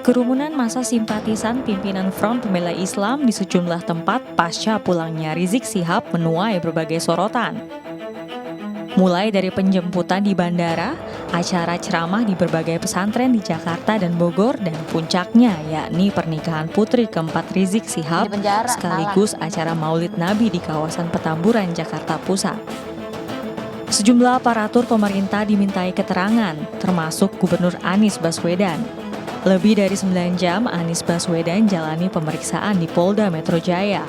Kerumunan massa simpatisan pimpinan Front Pembela Islam di sejumlah tempat pasca pulangnya Rizik Syihab menuai berbagai sorotan. Mulai dari penjemputan di bandara, acara ceramah di berbagai pesantren di Jakarta dan Bogor, dan puncaknya yakni pernikahan putri keempat Rizik Syihab sekaligus acara Maulid Nabi di kawasan Petamburan, Jakarta Pusat. Sejumlah aparatur pemerintah dimintai keterangan, termasuk Gubernur Anies Baswedan. Lebih dari 9 jam Anies Baswedan jalani pemeriksaan di Polda Metro Jaya.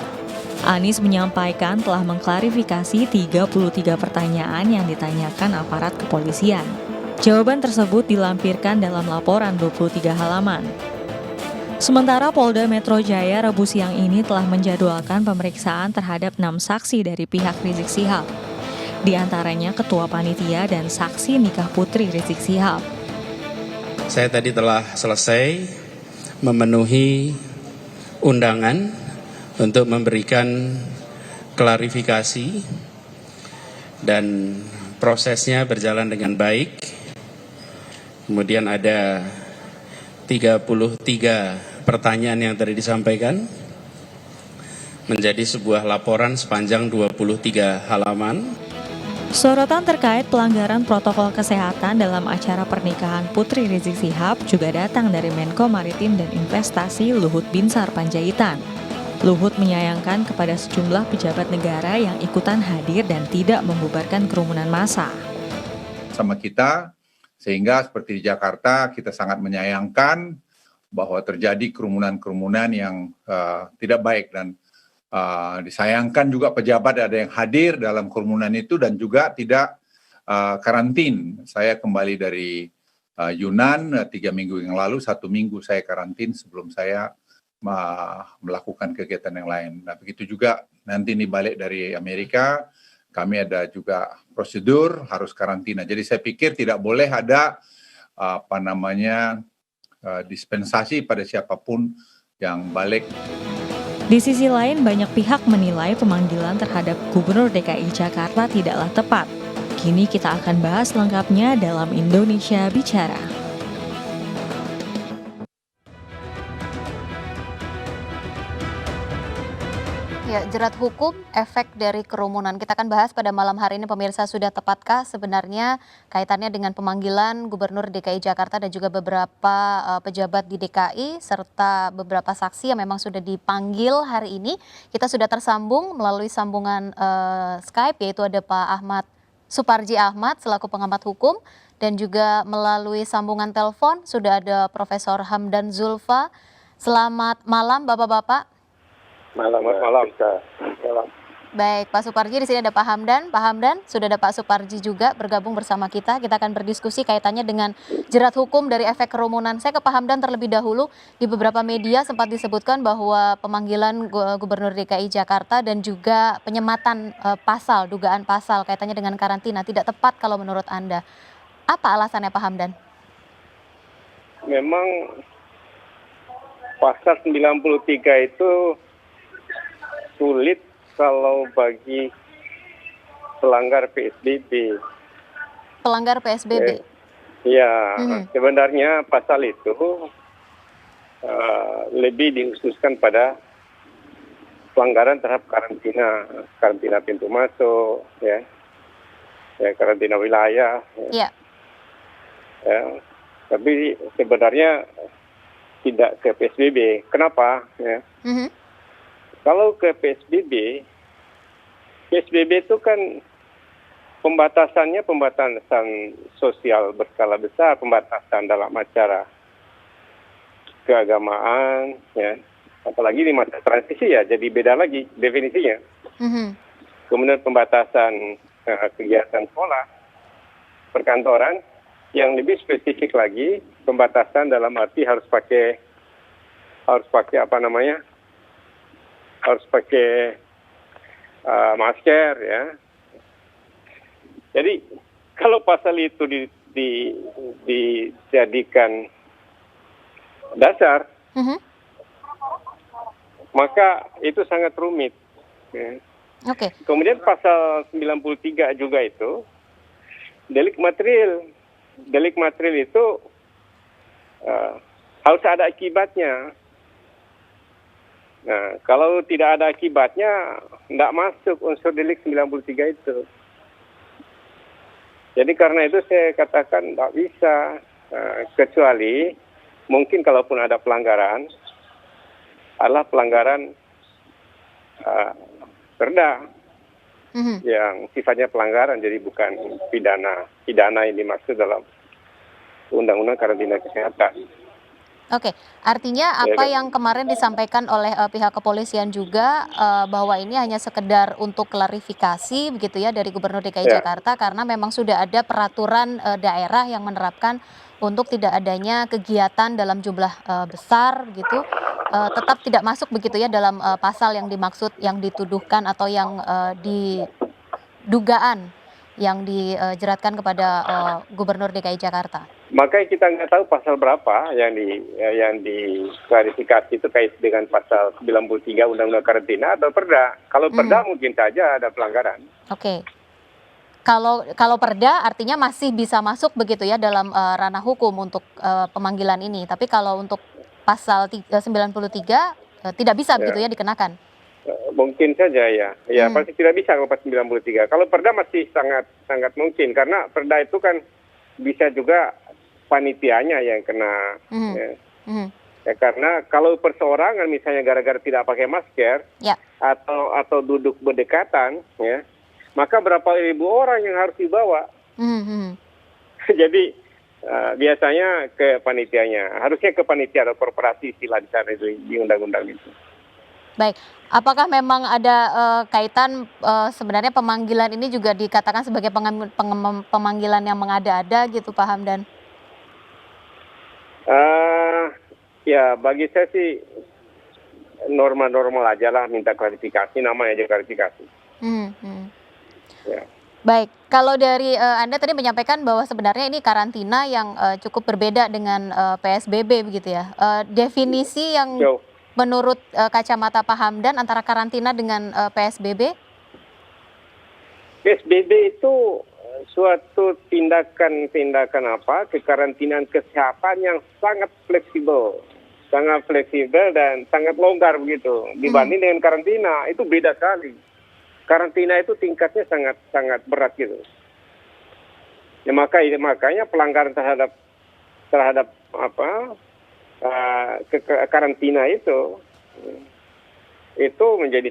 Anies menyampaikan telah mengklarifikasi 33 pertanyaan yang ditanyakan aparat kepolisian. Jawaban tersebut dilampirkan dalam laporan 23 halaman. Sementara Polda Metro Jaya Rabu siang ini telah menjadwalkan pemeriksaan terhadap 6 saksi dari pihak Rizik Syihab. Di antaranya Ketua Panitia dan saksi nikah putri Rizik Syihab. Saya tadi telah selesai memenuhi undangan untuk memberikan klarifikasi dan prosesnya berjalan dengan baik. Kemudian ada 33 pertanyaan yang tadi disampaikan menjadi sebuah laporan sepanjang 23 halaman. Sorotan terkait pelanggaran protokol kesehatan dalam acara pernikahan Putri Rizik Syihab juga datang dari Menko Maritim dan Investasi Luhut Binsar Panjaitan. Luhut menyayangkan kepada sejumlah pejabat negara yang ikutan hadir dan tidak membubarkan kerumunan massa. Sama kita, sehingga seperti di Jakarta kita sangat menyayangkan bahwa terjadi kerumunan-kerumunan yang tidak baik, dan disayangkan juga pejabat ada yang hadir dalam kerumunan itu dan juga tidak karantin. Saya kembali dari Yunan 3 minggu yang lalu, 1 minggu saya karantin sebelum saya melakukan kegiatan yang lain. Nah, begitu juga nanti nih balik dari Amerika, kami ada juga prosedur harus karantina. Jadi saya pikir tidak boleh ada dispensasi pada siapapun yang balik. Di sisi lain, banyak pihak menilai pemanggilan terhadap Gubernur DKI Jakarta tidaklah tepat. Kini kita akan bahas lengkapnya dalam Indonesia Bicara. Ya, jerat hukum, efek dari kerumunan. Kita akan bahas pada malam hari ini, pemirsa. Sudah tepatkah sebenarnya kaitannya dengan pemanggilan Gubernur DKI Jakarta dan juga beberapa pejabat di DKI serta beberapa saksi yang memang sudah dipanggil hari ini. Kita sudah tersambung melalui sambungan Skype, yaitu ada Pak Ahmad Suparji Ahmad selaku pengamat hukum, dan juga melalui sambungan telepon sudah ada Profesor Hamdan Zulfa. Selamat malam Bapak-bapak. Malam. Baik, Pak Suparji, di sini ada Pak Hamdan. Pak Hamdan, sudah ada Pak Suparji juga bergabung bersama kita. Kita akan berdiskusi kaitannya dengan jerat hukum dari efek kerumunan. Saya ke Pak Hamdan terlebih dahulu. Di beberapa media sempat disebutkan bahwa pemanggilan Gubernur DKI Jakarta dan juga penyematan pasal, dugaan pasal kaitannya dengan karantina tidak tepat kalau menurut Anda. Apa alasannya Pak Hamdan? Memang pasal 93 itu sulit kalau bagi pelanggar PSBB. Pelanggar PSBB? Ya, sebenarnya pasal itu lebih dikhususkan pada pelanggaran terhadap karantina pintu masuk, ya karantina wilayah. Ya. Tapi sebenarnya tidak ke PSBB. Kenapa? Ya. Kalau ke PSBB itu kan pembatasan sosial berskala besar, pembatasan dalam acara keagamaan, ya. Apalagi di masa transisi ya, jadi beda lagi definisinya. Kemudian pembatasan kegiatan sekolah, perkantoran, yang lebih spesifik lagi pembatasan dalam arti harus pakai masker, ya. Jadi kalau pasal itu dijadikan dasar, maka itu sangat rumit. Ya. Kemudian pasal 93 juga itu delik material. Delik material itu harus ada akibatnya. Nah, kalau tidak ada akibatnya, tidak masuk unsur delik 93 itu. Jadi karena itu saya katakan tidak bisa, kecuali mungkin kalaupun ada pelanggaran, adalah pelanggaran perda yang sifatnya pelanggaran, jadi bukan pidana yang dimaksud dalam Undang-Undang Karantina Kesehatan. Oke, artinya apa yang kemarin disampaikan oleh pihak kepolisian juga bahwa ini hanya sekedar untuk klarifikasi begitu ya dari Gubernur DKI Jakarta, karena memang sudah ada peraturan daerah yang menerapkan untuk tidak adanya kegiatan dalam jumlah besar gitu, tetap tidak masuk begitu ya dalam pasal yang dimaksud, yang dituduhkan atau yang didugaan yang dijeratkan kepada Gubernur DKI Jakarta. Makanya kita nggak tahu pasal berapa yang diklarifikasi itu kait dengan pasal 93 Undang-Undang Karantina atau Perda. Kalau Perda mungkin saja ada pelanggaran. Oke. Kalau Perda artinya masih bisa masuk begitu ya dalam ranah hukum untuk pemanggilan ini. Tapi kalau untuk pasal 93 tidak bisa begitu ya dikenakan. Mungkin saja ya. Ya pasti tidak bisa kalau pasal 93. Kalau Perda masih sangat mungkin karena Perda itu kan bisa juga panitianya yang kena. Ya, karena kalau perseorangan misalnya gara-gara tidak pakai masker atau duduk berdekatan, ya, maka berapa ribu orang yang harus dibawa. Jadi biasanya ke panitianya, harusnya ke panitia atau korporasi istilah di sana itu di undang-undang itu. Baik, apakah memang ada kaitan sebenarnya pemanggilan ini juga dikatakan sebagai pemanggilan yang mengada-ada gitu Pak Hamdan? Ya bagi saya sih normal-normal aja lah, minta klarifikasi, namanya aja klarifikasi. Ya. Baik, kalau dari Anda tadi menyampaikan bahwa sebenarnya ini karantina yang cukup berbeda dengan PSBB begitu ya. Definisi yang menurut kacamata Pak Hamdan antara karantina dengan PSBB? PSBB itu suatu tindakan kekarantinaan kesehatan yang sangat fleksibel dan sangat longgar begitu dibanding dengan karantina. Itu beda sekali. Karantina itu tingkatnya sangat berat gitu. Ya makanya pelanggaran terhadap karantina itu menjadi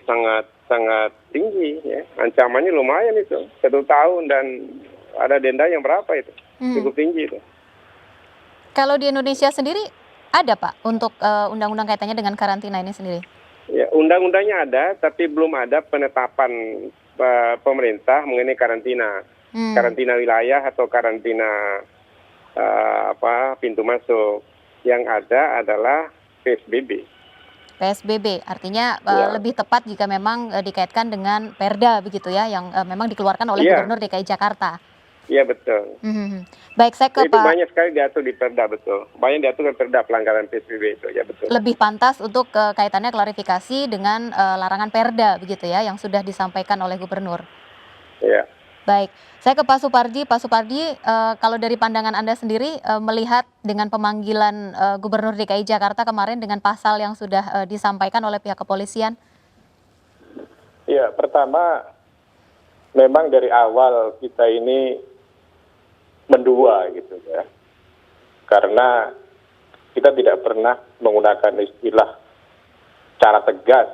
sangat tinggi ya. Ancamannya lumayan itu, 1 tahun dan ada denda yang berapa itu, cukup tinggi itu. Kalau di Indonesia sendiri ada Pak untuk undang-undang kaitannya dengan karantina ini sendiri? Ya, undang-undangnya ada, tapi belum ada penetapan pemerintah mengenai karantina, karantina wilayah atau karantina pintu masuk. Yang ada adalah PSBB. PSBB artinya lebih tepat jika memang dikaitkan dengan Perda begitu ya, yang memang dikeluarkan oleh Gubernur DKI Jakarta. Iya betul. Baik, saya ke itu Pak. Banyak sekali diatur di Perda, betul. Banyak diatur di Perda pelanggaran PSBB itu, ya betul. Lebih pantas untuk kaitannya klarifikasi dengan larangan Perda begitu ya, yang sudah disampaikan oleh Gubernur. Iya. Baik, saya ke Pak Supardi. Pak Supardi, kalau dari pandangan Anda sendiri melihat dengan pemanggilan Gubernur DKI Jakarta kemarin dengan pasal yang sudah disampaikan oleh pihak kepolisian? Ya, pertama memang dari awal kita ini mendua gitu ya. Karena kita tidak pernah menggunakan istilah secara tegas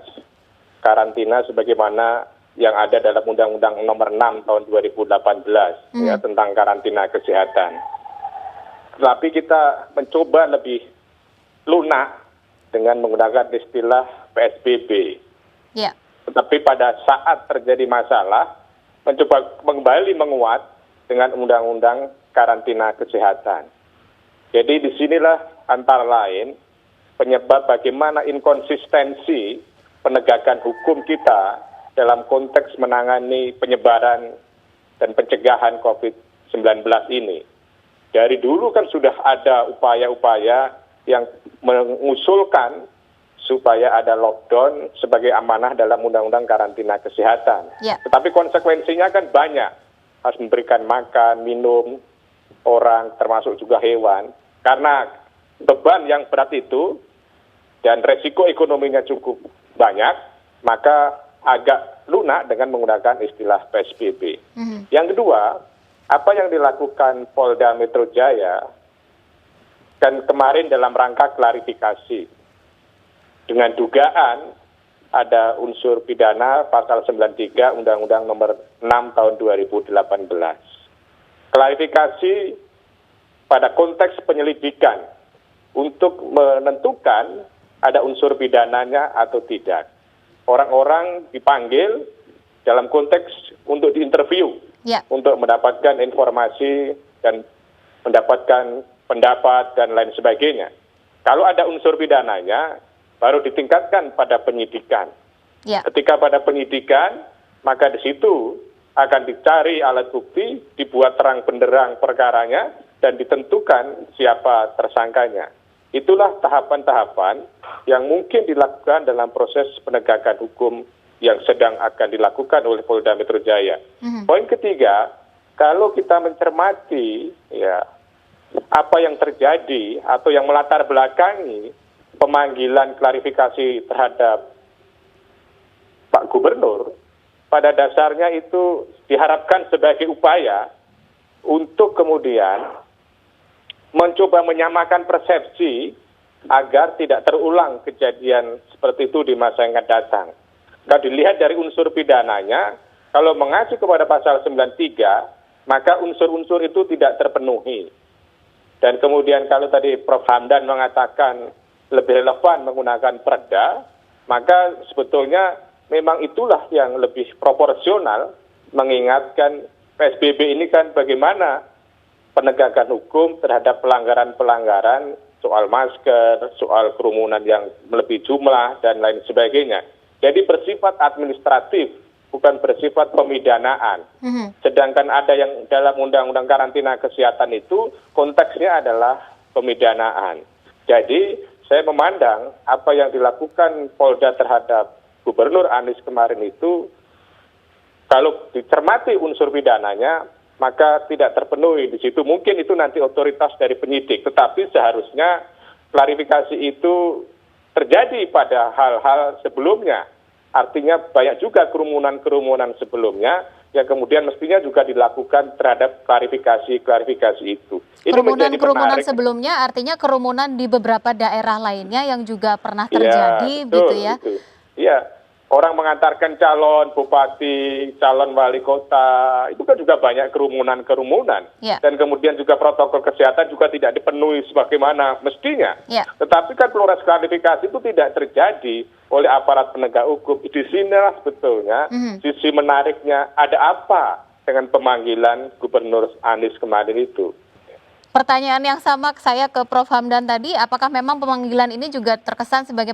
karantina sebagaimana yang ada dalam Undang-Undang Nomor 6 Tahun 2018 ya, tentang karantina kesehatan. Tetapi kita mencoba lebih lunak dengan menggunakan istilah PSBB. Ya. Tetapi pada saat terjadi masalah, mencoba kembali menguat dengan Undang-Undang Karantina Kesehatan. Jadi disinilah antara lain penyebab bagaimana inkonsistensi penegakan hukum kita dalam konteks menangani penyebaran dan pencegahan COVID-19 ini. Dari dulu kan sudah ada upaya-upaya yang mengusulkan supaya ada lockdown sebagai amanah dalam Undang-Undang Karantina Kesehatan. Ya. Tetapi konsekuensinya kan banyak. Harus memberikan makan, minum orang, termasuk juga hewan. Karena beban yang berat itu dan resiko ekonominya cukup banyak, maka agak lunak dengan menggunakan istilah PSBB. Yang kedua, apa yang dilakukan Polda Metro Jaya kan kemarin dalam rangka klarifikasi dengan dugaan ada unsur pidana pasal 93 Undang-Undang Nomor 6 Tahun 2018. Klarifikasi pada konteks penyelidikan untuk menentukan ada unsur pidananya atau tidak. Orang-orang dipanggil dalam konteks untuk diinterview, untuk mendapatkan informasi dan mendapatkan pendapat dan lain sebagainya. Kalau ada unsur pidananya, baru ditingkatkan pada penyidikan. Ketika pada penyidikan, maka di situ akan dicari alat bukti, dibuat terang benderang perkaranya, dan ditentukan siapa tersangkanya. Itulah tahapan-tahapan yang mungkin dilakukan dalam proses penegakan hukum yang sedang akan dilakukan oleh Polda Metro Jaya. Poin ketiga, kalau kita mencermati apa yang terjadi atau yang melatar belakangi pemanggilan klarifikasi terhadap Pak Gubernur, pada dasarnya itu diharapkan sebagai upaya untuk kemudian mencoba menyamakan persepsi agar tidak terulang kejadian seperti itu di masa yang akan datang. Kalau dilihat dari unsur pidananya, kalau mengacu kepada pasal 93, maka unsur-unsur itu tidak terpenuhi. Dan kemudian kalau tadi Prof. Hamdan mengatakan lebih relevan menggunakan perda, maka sebetulnya memang itulah yang lebih proporsional mengingatkan PSBB ini kan bagaimana penegakan hukum terhadap pelanggaran-pelanggaran soal masker, soal kerumunan yang melebihi jumlah, dan lain sebagainya. Jadi bersifat administratif, bukan bersifat pemidanaan. Sedangkan ada yang dalam Undang-Undang Karantina Kesehatan itu konteksnya adalah pemidanaan. Jadi saya memandang apa yang dilakukan Polda terhadap Gubernur Anies kemarin itu, kalau dicermati unsur pidananya, maka tidak terpenuhi di situ. Mungkin itu nanti otoritas dari penyidik, tetapi seharusnya klarifikasi itu terjadi pada hal-hal sebelumnya. Artinya banyak juga kerumunan-kerumunan sebelumnya yang kemudian mestinya juga dilakukan terhadap klarifikasi itu. Kerumunan sebelumnya artinya kerumunan di beberapa daerah lainnya yang juga pernah terjadi, betul, ya? Iya. Orang mengantarkan calon bupati, calon wali kota, itu kan juga banyak kerumunan-kerumunan. Dan kemudian juga protokol kesehatan juga tidak dipenuhi sebagaimana mestinya. Tetapi kan proses klarifikasi itu tidak terjadi oleh aparat penegak hukum. Di sinilah sebetulnya sisi menariknya, ada apa dengan pemanggilan Gubernur Anies kemarin itu. Pertanyaan yang sama saya ke Prof. Hamdan tadi, apakah memang pemanggilan ini juga terkesan sebagai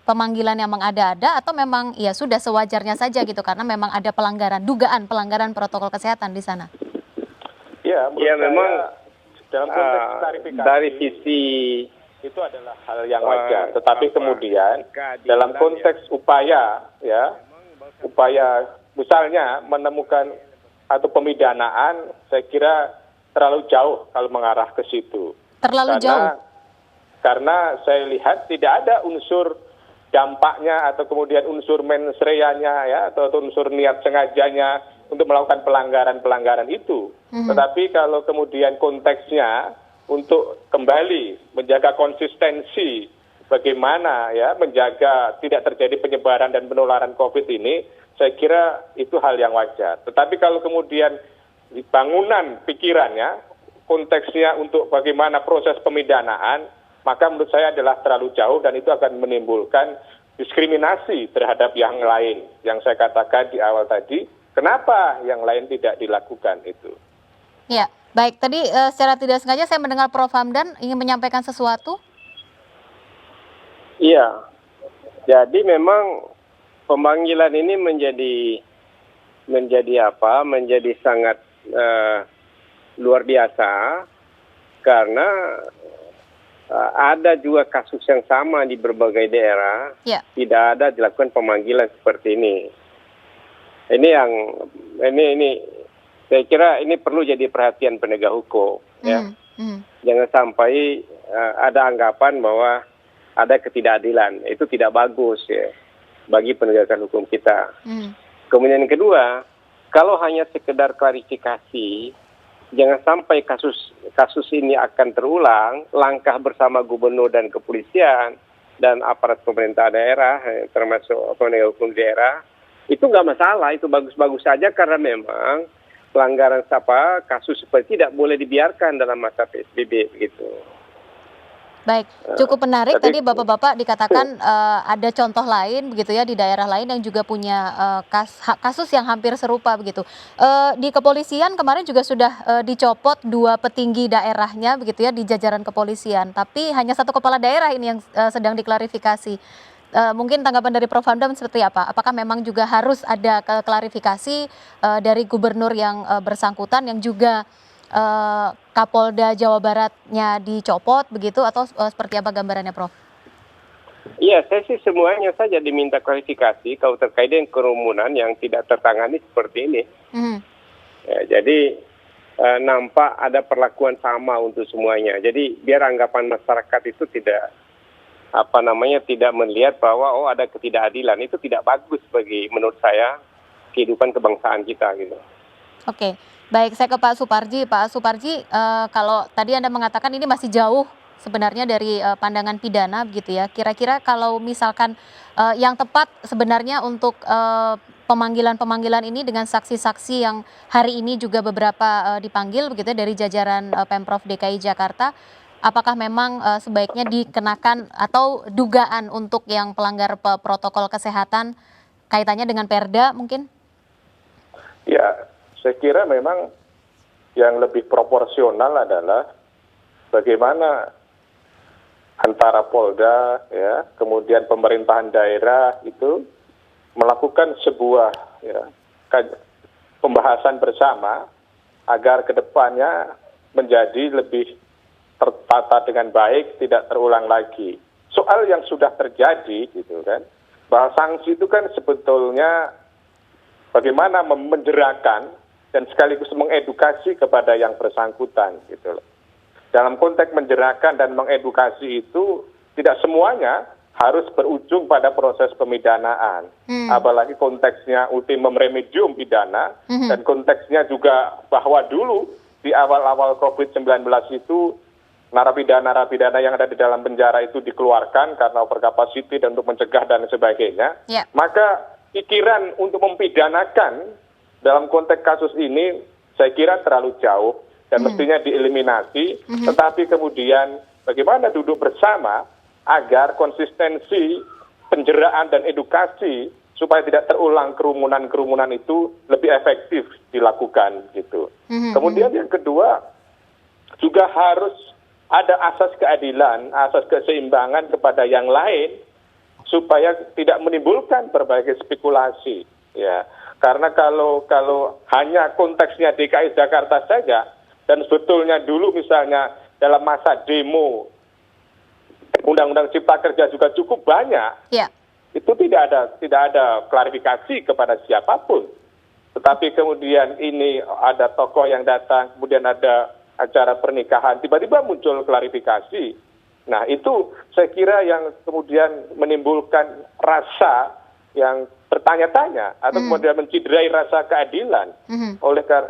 pemanggilan yang mengada-ada atau memang ya sudah sewajarnya saja gitu karena memang ada dugaan pelanggaran protokol kesehatan di sana? Ya memang dalam konteks klarifikasi dari sisi itu adalah hal yang wajar. Tetapi kemudian dalam konteks upaya misalnya menemukan atau pemidanaan, saya kira terlalu jauh kalau mengarah ke situ. Jauh? Karena saya lihat tidak ada unsur dampaknya atau kemudian unsur mens reanya atau unsur niat sengajanya untuk melakukan pelanggaran-pelanggaran itu. Tetapi kalau kemudian konteksnya untuk kembali menjaga konsistensi bagaimana menjaga tidak terjadi penyebaran dan penularan COVID ini, saya kira itu hal yang wajar. Tetapi kalau kemudian di bangunan pikirannya, konteksnya untuk bagaimana proses pemidanaan, maka menurut saya adalah terlalu jauh dan itu akan menimbulkan diskriminasi terhadap yang lain. Yang saya katakan di awal tadi, kenapa yang lain tidak dilakukan itu? Ya, baik. Tadi secara tidak sengaja saya mendengar Prof. Hamdan ingin menyampaikan sesuatu. Iya, jadi memang pemanggilan ini menjadi sangat luar biasa karena ada juga kasus yang sama di berbagai daerah, tidak ada dilakukan pemanggilan seperti ini. Ini saya kira ini perlu jadi perhatian penegak hukum. Jangan sampai ada anggapan bahwa ada ketidakadilan. Itu tidak bagus ya bagi penegakan hukum kita. Kemudian yang kedua, kalau hanya sekedar klarifikasi, jangan sampai kasus ini akan terulang. Langkah bersama gubernur dan kepolisian dan aparat pemerintah daerah, termasuk penegak hukum daerah, itu nggak masalah, itu bagus-bagus saja karena memang pelanggaran kasus seperti tidak boleh dibiarkan dalam masa PSBB begitu. Baik, cukup menarik tadi Bapak-Bapak dikatakan ada contoh lain begitu ya di daerah lain yang juga punya kasus yang hampir serupa begitu. Di kepolisian kemarin juga sudah dicopot 2 petinggi daerahnya begitu ya di jajaran kepolisian, tapi hanya 1 kepala daerah ini yang sedang diklarifikasi. Mungkin tanggapan dari Prof. Hamdan seperti apa? Apakah memang juga harus ada klarifikasi dari gubernur yang bersangkutan yang juga Kapolda Jawa Baratnya dicopot begitu atau seperti apa gambarannya, Prof? Iya, saya sih semuanya saja diminta klarifikasi kalau terkait dengan kerumunan yang tidak tertangani seperti ini. Ya, jadi nampak ada perlakuan sama untuk semuanya. Jadi biar anggapan masyarakat itu tidak tidak melihat bahwa ada ketidakadilan. Itu tidak bagus menurut saya kehidupan kebangsaan kita gitu. Oke. Baik, saya ke Pak Suparji. Pak Suparji, kalau tadi Anda mengatakan ini masih jauh sebenarnya dari pandangan pidana begitu ya. Kira-kira kalau misalkan yang tepat sebenarnya untuk pemanggilan-pemanggilan ini dengan saksi-saksi yang hari ini juga beberapa dipanggil begitu ya dari jajaran Pemprov DKI Jakarta, apakah memang sebaiknya dikenakan atau dugaan untuk yang pelanggar protokol kesehatan kaitannya dengan Perda mungkin? Ya, saya kira memang yang lebih proporsional adalah bagaimana antara Polda, ya, kemudian pemerintahan daerah itu melakukan sebuah pembahasan bersama agar kedepannya menjadi lebih tertata dengan baik, tidak terulang lagi. Soal yang sudah terjadi, gitu kan, bahwa sanksi itu kan sebetulnya bagaimana menjerakan dan sekaligus mengedukasi kepada yang bersangkutan gitu loh. Dalam konteks menjerakan dan mengedukasi itu tidak semuanya harus berujung pada proses pemidanaan. Apalagi konteksnya ultimum remedium pidana dan konteksnya juga bahwa dulu di awal-awal COVID-19 itu narapidana yang ada di dalam penjara itu dikeluarkan karena overcapacity dan untuk mencegah dan sebagainya. Maka pikiran untuk mempidanakan dalam konteks kasus ini saya kira terlalu jauh dan mestinya dieliminasi, tetapi kemudian bagaimana duduk bersama agar konsistensi penjeraan dan edukasi supaya tidak terulang kerumunan-kerumunan itu lebih efektif dilakukan gitu. Kemudian yang kedua juga harus ada asas keadilan, asas keseimbangan kepada yang lain supaya tidak menimbulkan berbagai spekulasi ya. Karena kalau hanya konteksnya DKI Jakarta saja dan sebetulnya dulu misalnya dalam masa demo Undang-Undang Cipta Kerja juga cukup banyak. Itu tidak ada klarifikasi kepada siapapun. Tetapi kemudian ini ada tokoh yang datang, kemudian ada acara pernikahan, tiba-tiba muncul klarifikasi. Nah, itu saya kira yang kemudian menimbulkan rasa yang bertanya-tanya atau kemudian menciderai rasa keadilan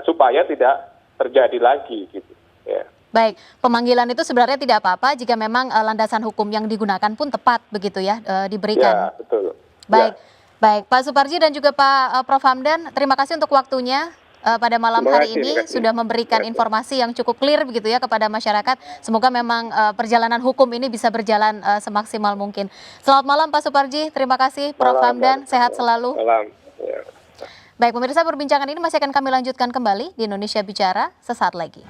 supaya tidak terjadi lagi gitu. Ya. Baik, pemanggilan itu sebenarnya tidak apa-apa jika memang landasan hukum yang digunakan pun tepat begitu ya diberikan. Ya, betul. Baik, baik Pak Suparji dan juga Pak Prof. Hamdan, terima kasih untuk waktunya pada malam hari ini sudah memberikan informasi yang cukup clear begitu ya kepada masyarakat. Semoga memang perjalanan hukum ini bisa berjalan semaksimal mungkin. Selamat malam Pak Suparji, terima kasih Prof. Hamdan, sehat selalu. Malam. Ya. Baik pemirsa, perbincangan ini masih akan kami lanjutkan kembali di Indonesia Bicara sesaat lagi.